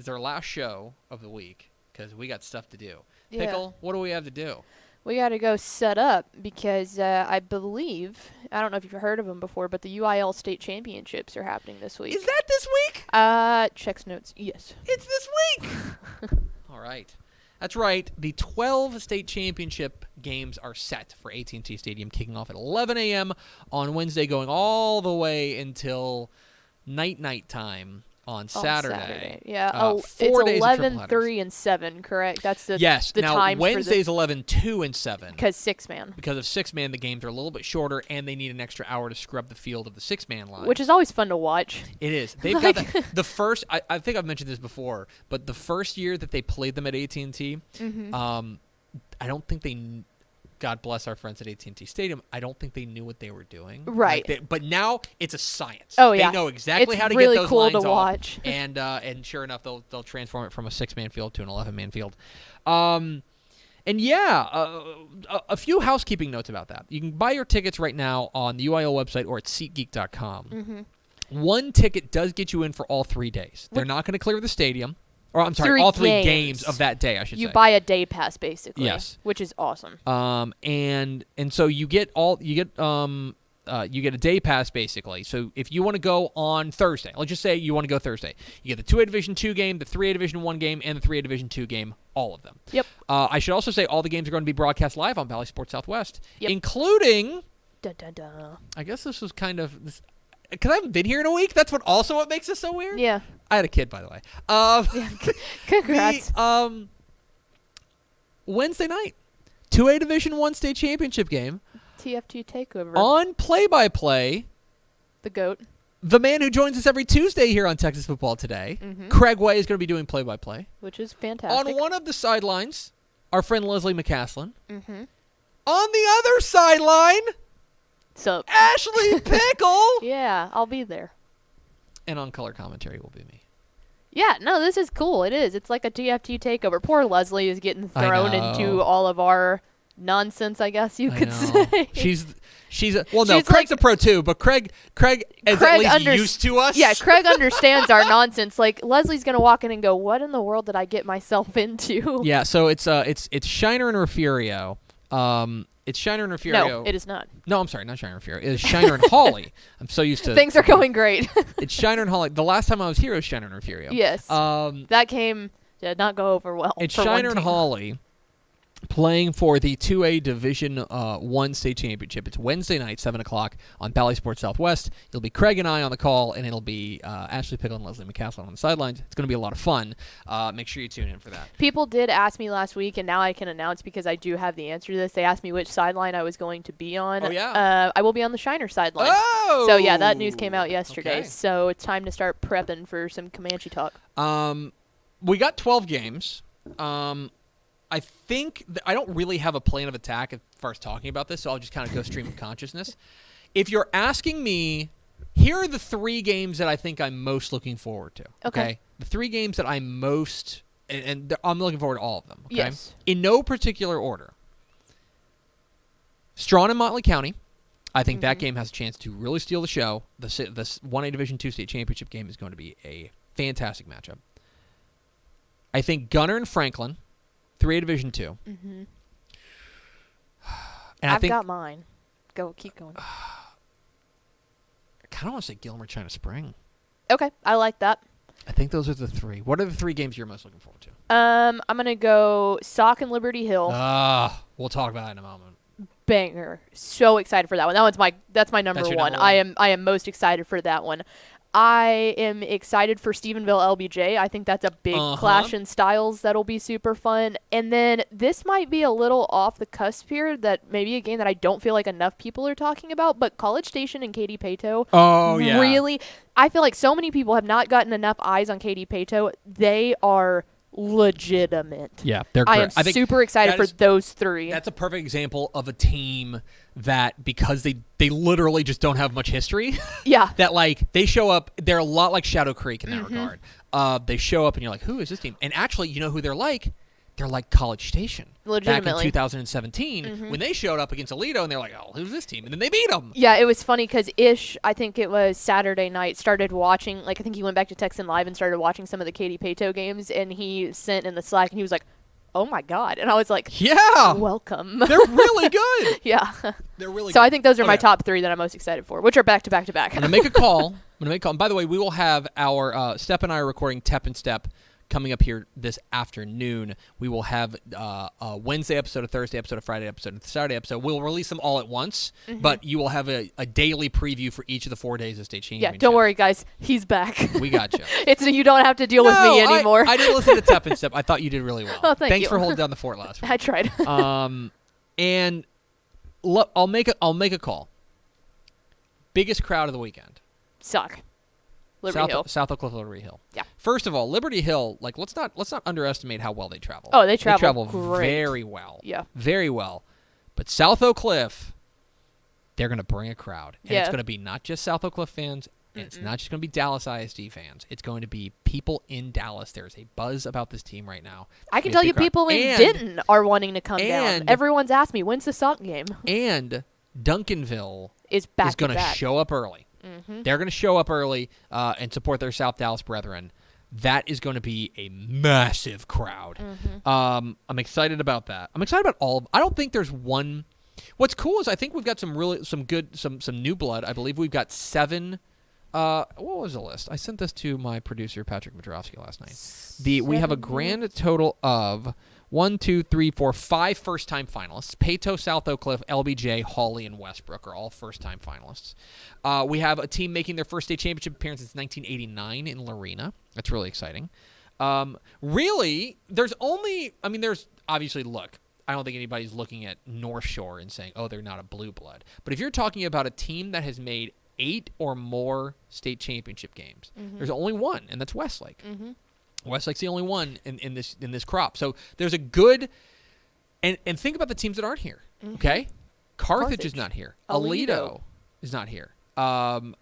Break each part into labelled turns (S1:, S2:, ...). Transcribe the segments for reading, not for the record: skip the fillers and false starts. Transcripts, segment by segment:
S1: This is our last show of the week because we got stuff to do.
S2: Yeah.
S1: Pickle, what do we have to do?
S2: We got to go set up because I believe, I don't know if you've heard of them before, but the UIL state championships are happening this week.
S1: Is that this week?
S2: Checks notes. Yes.
S1: It's this week. All right. That's right. The 12 state championship games are set for AT&T Stadium, kicking off at 11 a.m. on Wednesday, going all the way until night time on Saturday.
S2: Yeah.
S1: 4
S2: it's
S1: days
S2: 11,
S1: of triple
S2: 3, and 7, correct? That's the
S1: yes.
S2: the
S1: Now,
S2: times
S1: Wednesday's 11, 2, and 7.
S2: Because 6-man.
S1: Because of 6-man, the games are a little bit shorter, and they need an extra hour to scrub the field of the 6-man line.
S2: Which is always fun to watch.
S1: It is. They've got the first. I think I've mentioned this before, but the first year that they played them at AT&T, I don't think they. God bless our friends at AT&T Stadium. I don't think they knew what they were doing.
S2: Right.
S1: But now it's a science.
S2: Oh yeah.
S1: They know exactly how to
S2: really
S1: get those
S2: cool
S1: lines
S2: to
S1: off.
S2: watch.
S1: And sure enough, they'll transform it from a 6-man field to an 11-man field. And yeah, a few housekeeping notes about that. You can buy your tickets right now on the UIL website or at SeatGeek.com.
S2: Mm-hmm.
S1: One ticket does get you in for all 3 days. They're not going to clear the stadium. Or I'm sorry, all 3 games of that day, I should say.
S2: You buy a day pass basically.
S1: Yes.
S2: Which is awesome.
S1: And so you get a day pass basically. So if you want to go on Thursday, let's just say you want to go Thursday, you get the 2A Division 2 game, the 3A Division 1 game, and the 3A Division 2 game, all of them.
S2: Yep.
S1: I should also say all the games are going to be broadcast live on Valley Sports Southwest,
S2: Yep.
S1: including.
S2: Dun, dun, dun.
S1: I guess this was kind of this. Because I haven't been here in a week. That's what makes this so weird.
S2: Yeah.
S1: I had a kid, by the way.
S2: Congrats.
S1: Wednesday night, 2A Division 1 state championship game.
S2: TFT takeover.
S1: On play-by-play,
S2: The GOAT.
S1: the man who joins us every Tuesday here on Texas Football Today, Craig Way, is going to be doing play-by-play.
S2: Which is fantastic.
S1: On one of the sidelines, our friend Leslie McCaslin.
S2: Mm-hmm.
S1: On the other sideline,
S2: So.
S1: Ashley Pickle.
S2: Yeah, I'll be there.
S1: And on color commentary will be me.
S2: Yeah, no, this is cool. It is. It's like a TFT takeover. Poor Leslie is getting thrown into all of our nonsense, I guess you could say.
S1: She's Craig's a pro too, but Craig is at least used to us.
S2: Yeah, Craig understands our nonsense. Like Leslie's gonna walk in and go, "What in the world did I get myself into?"
S1: Yeah, so it's Shiner and Refugio. It's Shiner and Refugio.
S2: No, it is not.
S1: No, I'm sorry, not Shiner and Refugio. It is Shiner and Holly. I'm so used to
S2: Things are going great.
S1: It's Shiner and Holly. The last time I was here, it was Shiner and Refugio.
S2: Yes. That game did not go over well.
S1: It's
S2: for
S1: Shiner
S2: one
S1: and
S2: team.
S1: Holly playing for the 2A Division 1 state championship. It's Wednesday night, 7 o'clock on Valley Sports Southwest. It'll be Craig and I on the call, and it'll be Ashley Pickle and Leslie McCaslin on the sidelines. It's going to be a lot of fun. Make sure you tune in for that.
S2: People did ask me last week, and now I can announce because I do have the answer to this. They asked me which sideline I was going to be on.
S1: Oh, yeah?
S2: I will be on the Shiner sideline.
S1: Oh!
S2: So, yeah, that news came out yesterday.
S1: Okay.
S2: So it's time to start prepping for some Comanche talk.
S1: We got 12 games. I think I don't really have a plan of attack as far as talking about this, so I'll just kind of go stream of consciousness. If you're asking me, here are the 3 games that I think I'm most looking forward to. Okay. The 3 games that I'm most, and I'm looking forward to all of them. Okay.
S2: Yes.
S1: In no particular order. Strawn and Motley County. I think that game has a chance to really steal the show. The 1A Division 2 state championship game is going to be a fantastic matchup. I think Gunner and Franklin. 3A Division 2.
S2: Mm-hmm.
S1: And
S2: I've got mine. Keep going.
S1: I kind of want to say Gilmer, China Spring.
S2: Okay, I like that.
S1: I think those are the 3. What are the 3 games you're most looking forward to?
S2: I'm gonna go Sauk and Liberty Hill.
S1: We'll talk about that in a moment.
S2: Banger. So excited for that one. That's my number
S1: That's your
S2: one.
S1: number one?
S2: I am most excited for that one. I am excited for Stephenville LBJ. I think that's a big clash in styles that'll be super fun. And then this might be a little off the cusp here, that maybe a game that I don't feel like enough people are talking about, but College Station and Katy Pato.
S1: Oh, yeah.
S2: Really, I feel like so many people have not gotten enough eyes on Katy Pato. They are legitimate.
S1: Yeah, they're great.
S2: I am super excited for those 3.
S1: That's a perfect example of a team that, because they literally just don't have much history.
S2: Yeah.
S1: That, like, they show up, they're a lot like Shadow Creek in that regard. They show up and you're like, who is this team? And actually, you know who they're like? they're like College Station.
S2: Legitimately.
S1: Back in 2017 when they showed up against Aledo, and they're like, oh, who's this team? And then they beat them.
S2: Yeah, it was funny because Ish, I think it was Saturday night, started watching, like I think he went back to Texan Live and started watching some of the Katy Pato games, and he sent in the Slack, and he was like, oh my God. And I was like,
S1: yeah,
S2: welcome.
S1: They're really good.
S2: Yeah.
S1: They're really
S2: so
S1: good.
S2: I think those are my top 3 that I'm most excited for, which are back to back to back.
S1: I'm going to make a call. And by the way, we will have our Step and I are recording Tep and Step coming up here this afternoon. We will have a Wednesday episode, a Thursday episode, a Friday episode, and a Saturday episode. We'll release them all at once, but you will have a daily preview for each of the 4 days of state championship.
S2: Yeah, don't worry, guys. He's back.
S1: We got you.
S2: You don't have to deal with me anymore.
S1: I didn't listen to Tep and Step. I thought you did really well.
S2: Oh,
S1: Thanks
S2: you.
S1: for holding down the fort last week.
S2: I tried.
S1: And I'll make a call. Biggest crowd of the weekend.
S2: Suck. Liberty Hill.
S1: South Oak Cliff, Liberty Hill.
S2: Yeah.
S1: First of all, Liberty Hill, like let's not underestimate how well they travel.
S2: Oh, they travel great.
S1: Very well.
S2: Yeah.
S1: Very well. But South Oak Cliff, they're going to bring a crowd. And it's going to be not just South Oak Cliff fans, and it's not just going to be Dallas ISD fans. It's going to be people in Dallas. There's a buzz about this team right now.
S2: I can tell you people in Denton are wanting to come down. Everyone's asked me, when's the Sauk game?
S1: And Duncanville
S2: is going
S1: to show up early. They're going to show up early and support their South Dallas brethren. That is going to be a massive crowd. I'm excited about that. I'm excited about all. I don't think there's one. What's cool is I think we've got some new blood. I believe we've got 7. What was the list? I sent this to my producer Patrick Madrowski last night. We have a grand total of 1, 2, 3, 4, 5 first-time finalists. Pato, South Oak Cliff, LBJ, Hawley, and Westbrook are all first-time finalists. We have a team making their first state championship appearance since 1989 in Lorena. That's really exciting. Really, there's obviously, look, I don't think anybody's looking at North Shore and saying, oh, they're not a blue blood. But if you're talking about a team that has made 8 or more state championship games, there's only one, and that's Westlake. Westlake's the only one in this crop. So there's a good and think about the teams that aren't here. Okay? Carthage is not here. Aledo is not here. The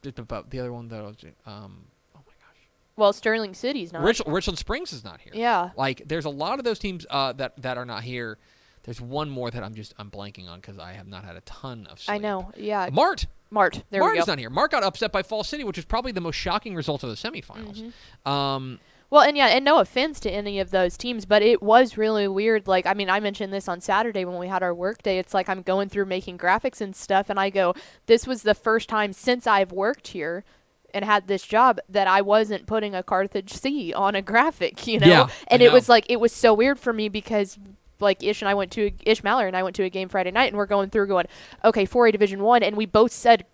S1: other one though, oh my gosh.
S2: Well, Sterling City's not.
S1: Richland Springs is not here.
S2: Yeah.
S1: Like there's a lot of those teams that are not here. There's one more that I'm blanking on because I have not had a ton of sleep.
S2: I know. Yeah.
S1: Mart.
S2: There we go.
S1: Mart's not here. Mart got upset by Fall City, which is probably the most shocking result of the semifinals.
S2: Well, and no offense to any of those teams, but it was really weird. Like, I mean, I mentioned this on Saturday when we had our work day. It's like I'm going through making graphics and stuff, and I go, this was the first time since I've worked here and had this job that I wasn't putting a Carthage C on a graphic, you know?
S1: Yeah,
S2: and it was like, it was so weird for me because like Ish Mallory and I went to a game Friday night, and we're going through going, okay, 4A Division 1, and we both said,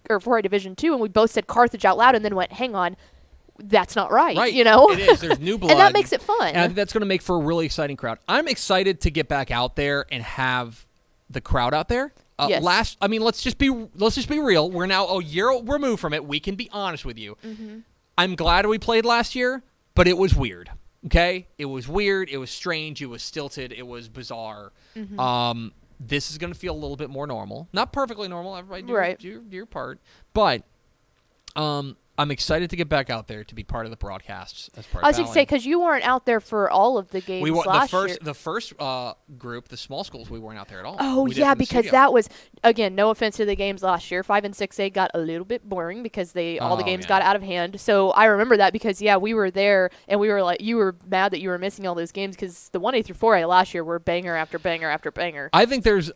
S2: or 4A Division 2, and we both said Carthage out loud, and then went, hang on, that's not right, you know?
S1: It is. There's new blood.
S2: And that makes it fun.
S1: And I think that's going to make for a really exciting crowd. I'm excited to get back out there and have the crowd out there.
S2: Yes.
S1: Let's just be real. We're now a year removed from it. We can be honest with you. I'm glad we played last year, but it was weird. Okay? It was weird. It was strange. It was stilted. It was bizarre. This is going to feel a little bit more normal. Not perfectly normal. Everybody do your part. But I'm excited to get back out there to be part of the broadcasts as part of
S2: I was going to say, because you weren't out there for all of the games last year.
S1: The first group, the small schools, we weren't out there at all.
S2: Oh, yeah, because that was, again, no offense to the games last year. 5 and 6A got a little bit boring because all the games got out of hand. So I remember that because, we were there, and we were like, you were mad that you were missing all those games because the 1A through 4A last year were banger after banger after banger.
S1: I think there's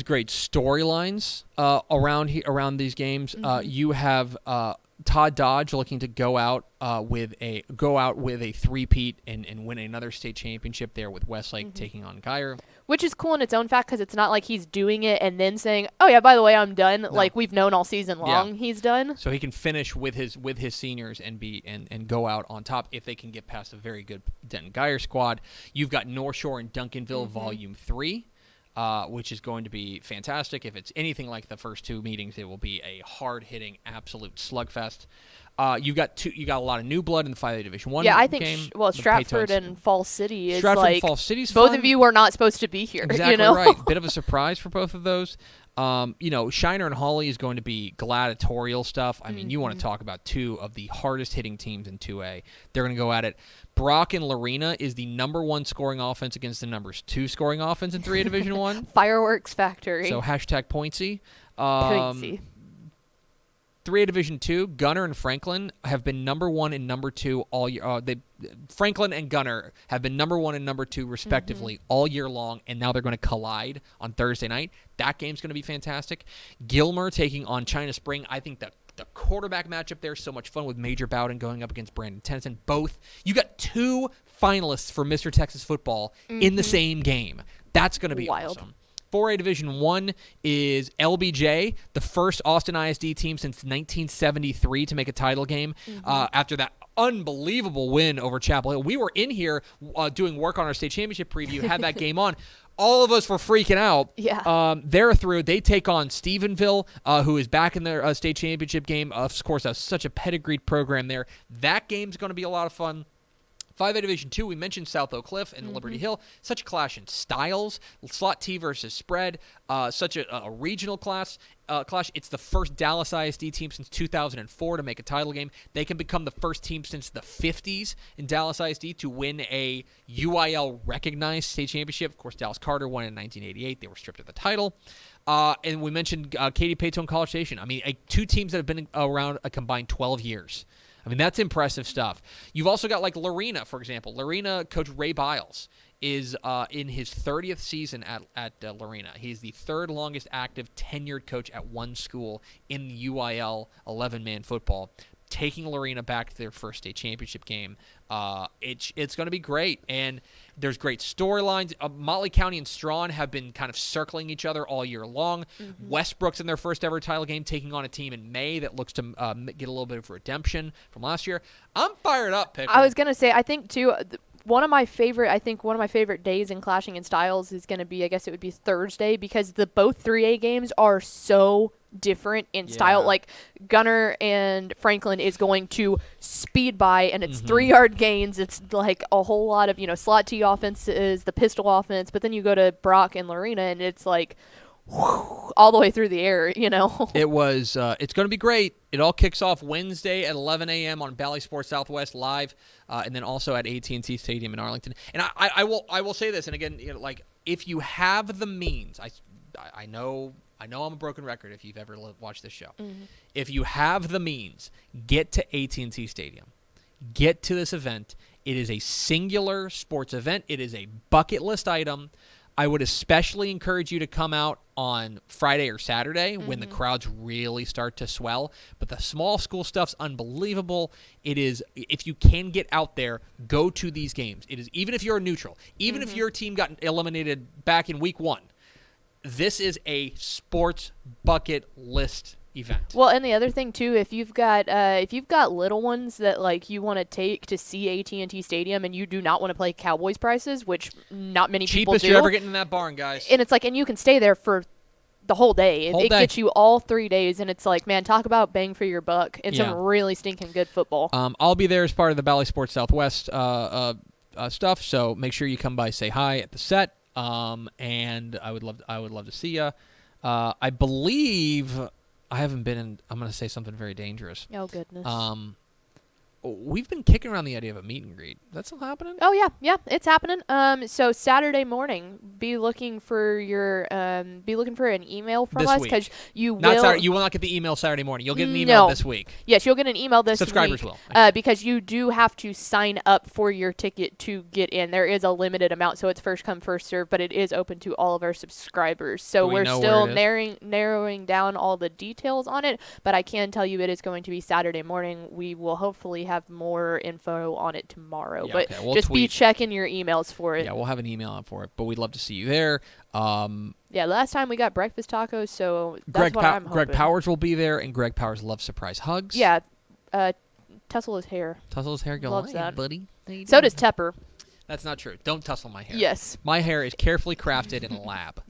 S1: great storylines around these games. You have Todd Dodge looking to go out with a three-peat and win another state championship there with Westlake taking on Geyer.
S2: Which is cool in its own fact because it's not like he's doing it and then saying, oh, yeah, by the way, I'm done. No. Like we've known all season long he's done.
S1: So he can finish with his seniors and go out on top if they can get past a very good Denton Geyer squad. You've got North Shore and Duncanville Volume 3. Which is going to be fantastic. If it's anything like the first 2 meetings, it will be a hard-hitting, absolute slugfest. You got a lot of new blood in the 5A Division 1
S2: game. Yeah, I think Stratford
S1: Patos.
S2: and Fall City is
S1: Stratford
S2: like
S1: and Fall City's
S2: both
S1: fun.
S2: of you are not supposed to be here.
S1: Exactly
S2: you know?
S1: right. Bit of a surprise for both of those. Shiner and Hawley is going to be gladiatorial stuff. I mean, you want to talk about two of the hardest hitting teams in 2A. They're going to go at it. Brock and Lorena is the number 1 scoring offense against the numbers 2 scoring offense in 3A Division 1.
S2: Fireworks Factory.
S1: So hashtag Pointsy.
S2: Pointsy.
S1: 3A Division 2, Gunner and Franklin have been number 1 and number 2 all year. Franklin and Gunner have been number 1 and number 2 respectively all year long, and now they're going to collide on Thursday night. That game's going to be fantastic. Gilmer taking on China Spring. I think the quarterback matchup there is so much fun with Major Bowden going up against Brandon Tennyson. You got 2 finalists for Mr. Texas football in the same game. That's going to be
S2: wild.
S1: Awesome. 4A Division 1 is LBJ, the first Austin ISD team since 1973 to make a title game after that unbelievable win over Chapel Hill. We were in here doing work on our state championship preview, had that game on. All of us were freaking out.
S2: Yeah.
S1: They're through. They take on Stephenville, who is back in their state championship game. Of course, that's such a pedigreed program there. That game's going to be a lot of fun. 5A Division 2, we mentioned South Oak Cliff and Liberty Hill. Such a clash in styles. Slot T versus spread. Such a regional clash. It's the first Dallas ISD team since 2004 to make a title game. They can become the first team since the 50s in Dallas ISD to win a UIL-recognized state championship. Of course, Dallas Carter won in 1988. They were stripped of the title. And we mentioned Katy Payton College Station. I mean, 2 teams that have been around a combined 12 years. I mean, that's impressive stuff. You've also got, like, Lorena, for example. Lorena, Coach Ray Biles, is in his 30th season at Lorena. He's the 3rd longest active tenured coach at one school in the UIL 11-man football, taking Lorena back to their first state championship game. It's going to be great, and there's great storylines. Motley County and Strawn have been kind of circling each other all year long. Westbrook's in their first ever title game, taking on a team in May that looks to get a little bit of redemption from last year. I'm fired up, Pickle.
S2: I was going to say, I think, too, one of my favorite days in Clashing in Styles is going to be, I guess it would be Thursday, because both 3A games are so different in style. Like, Gunner and Franklin is going to speed by, and it's 3-yard gains. It's like a whole lot of, slot T offenses, the pistol offense, but then you go to Brock and Lorena, and it's like all the way through the air,
S1: It's going to be great. It all kicks off Wednesday at 11 a.m. on Bally Sports Southwest Live, and then also at AT&T Stadium in Arlington. And I will say this, and again, if you have the means, I know I'm a broken record if you've ever watched this show. If you have the means, get to AT&T Stadium. Get to this event. It is a singular sports event. It is a bucket list item. I would especially encourage you to come out on Friday or Saturday when the crowds really start to swell. But the small school stuff's unbelievable. It is, if you can get out there, go to these games. It is, even if you're a neutral, even if your team got eliminated back in week 1, this is a sports bucket list event.
S2: Well, and the other thing too, if you've got little ones that you want to take to see AT&T Stadium, and you do not want to play Cowboys prices, which not many people do.
S1: Cheapest you're ever getting in that barn, guys.
S2: And it's and you can stay there for the whole day. It gets you all 3 days, and it's man, talk about bang for your buck and some really stinking good football.
S1: I'll be there as part of the Bally Sports Southwest stuff, so make sure you come by, say hi at the set. And I would love to see you. I believe I haven't been in. I'm going to say something very dangerous.
S2: Oh goodness.
S1: We've been kicking around the idea of a meet and greet. That's still happening?
S2: Oh yeah, it's happening. So Saturday morning, be looking for an email from us, because you will.
S1: Not Saturday. You will not get the email Saturday morning. You'll get an email this week.
S2: Yes, you'll get an email this
S1: Subscribers
S2: week.
S1: will.
S2: Because you do have to sign up for your ticket to get in. There is a limited amount, so it's first come, first serve, but it is open to all of our subscribers. So we're still narrowing down all the details on it, but I can tell you it is going to be Saturday morning. We will hopefully have more info on it tomorrow, we'll just be checking your emails for it.
S1: Yeah, we'll have an email out for it, but we'd love to see you there.
S2: Last time we got breakfast tacos, so that's what I'm hoping.
S1: Greg Powers will be there, and Greg Powers loves surprise hugs.
S2: Yeah, tussle his hair.
S1: Tussle his hair, go
S2: loves that,
S1: buddy.
S2: So does Tepper.
S1: That's not true. Don't tussle my hair.
S2: Yes,
S1: my hair is carefully crafted in a lab.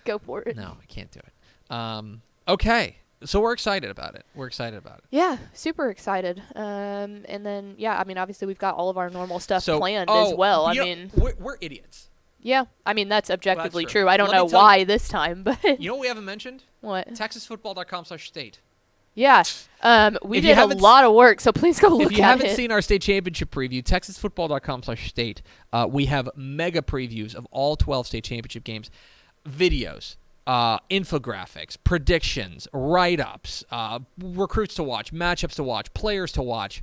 S2: Go for it.
S1: No, I can't do it. Okay. So we're excited about it.
S2: Yeah, super excited. And then, obviously we've got all of our normal stuff planned as well.
S1: We're idiots.
S2: Yeah, I mean, that's objectively
S1: true.
S2: true. I don't
S1: Let me
S2: know
S1: tell
S2: why this time, but
S1: You know what we haven't mentioned?
S2: what?
S1: TexasFootball.com/state.
S2: Yeah, we
S1: If you
S2: did a
S1: haven't
S2: lot of work, so please go look
S1: If you
S2: at
S1: haven't
S2: it.
S1: seen our state championship preview, TexasFootball.com/state, we have mega previews of all 12 state championship games, videos, infographics, predictions, write-ups, recruits to watch, matchups to watch, players to watch.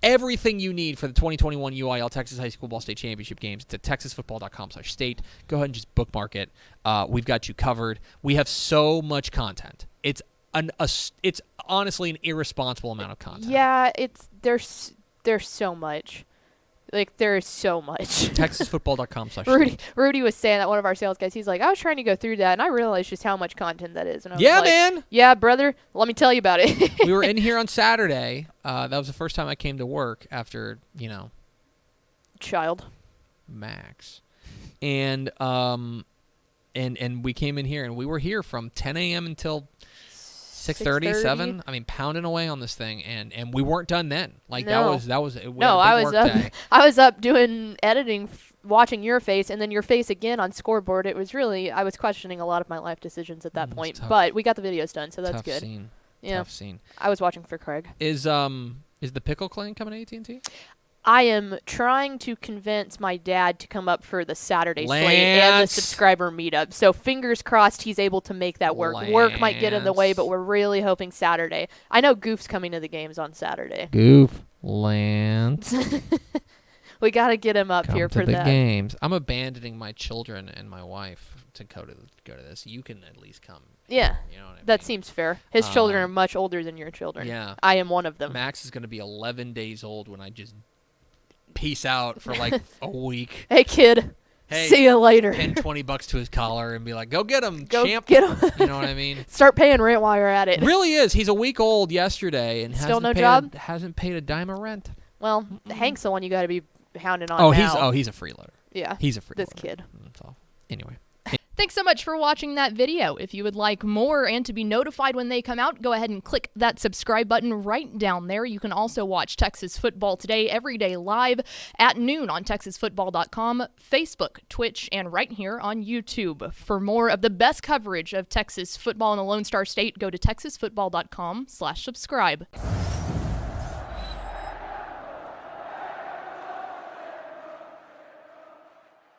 S1: Everything you need for the 2021 UIL Texas High School Ball State Championship games to TexasFootball.com/state. Go ahead and just bookmark it. We've got you covered. We have so much content. It's honestly an irresponsible amount of content.
S2: Yeah, there's so much. Like, there is so much.
S1: TexasFootball.com/state.
S2: Rudy was saying that, one of our sales guys, he's like, I was trying to go through that, and I realized just how much content that is. And I was like,
S1: man.
S2: Yeah, brother, let me tell you about it.
S1: We were in here on Saturday. That was the first time I came to work after,
S2: Child.
S1: Max. And we came in here, and we were here from 10 a.m. until 6:30, 7. I mean, pounding away on this thing, and we weren't done then. Like,
S2: No.
S1: that was a
S2: No, I
S1: big
S2: was
S1: work
S2: up.
S1: day.
S2: I was up doing editing, watching your face, and then your face again on scoreboard. It was really, I was questioning a lot of my life decisions at that point.
S1: tough.
S2: But we got the videos done, so that's
S1: Tough
S2: good.
S1: Scene.
S2: Yeah,
S1: Tough scene.
S2: I was watching for Craig.
S1: Is the Pickle Clan coming to AT&T?
S2: I am trying to convince my dad to come up for the Saturday slate and the
S1: Lance.
S2: subscriber meetup. So fingers crossed he's able to make that work. Work might get in the way, but we're really hoping Saturday. I know Goof's coming to the games on Saturday.
S1: Goof. Lance.
S2: We got to get him up
S1: Come
S2: here
S1: to
S2: for
S1: the
S2: that.
S1: games. I'm abandoning my children and my wife to go to this. You can at least come.
S2: Yeah,
S1: You know what I
S2: that
S1: mean?
S2: seems fair. His children are much older than your children.
S1: Yeah.
S2: I am one of them.
S1: Max is going to be 11 days old when I just peace out for like a week.
S2: Hey, kid.
S1: Hey,
S2: See you later.
S1: Pin $20 to his collar and be like, go get him,
S2: Go
S1: champ.
S2: get him.
S1: You know what I mean?
S2: Start paying rent while you're at it.
S1: Really is. He's a week old yesterday and
S2: Still
S1: hasn't
S2: no
S1: paid
S2: job?
S1: hasn't paid a dime of rent.
S2: Well, Hank's the one you got to be hounding on
S1: Oh,
S2: now.
S1: he's a freeloader.
S2: Yeah.
S1: He's a freeloader.
S2: This kid.
S1: That's all. Anyway.
S3: Thanks so much for watching that video. If you would like more and to be notified when they come out, go ahead and click that subscribe button right down there. You can also watch Texas Football Today every day live at noon on TexasFootball.com, Facebook, Twitch, and right here on YouTube. For more of the best coverage of Texas football in the Lone Star State, go to TexasFootball.com/subscribe.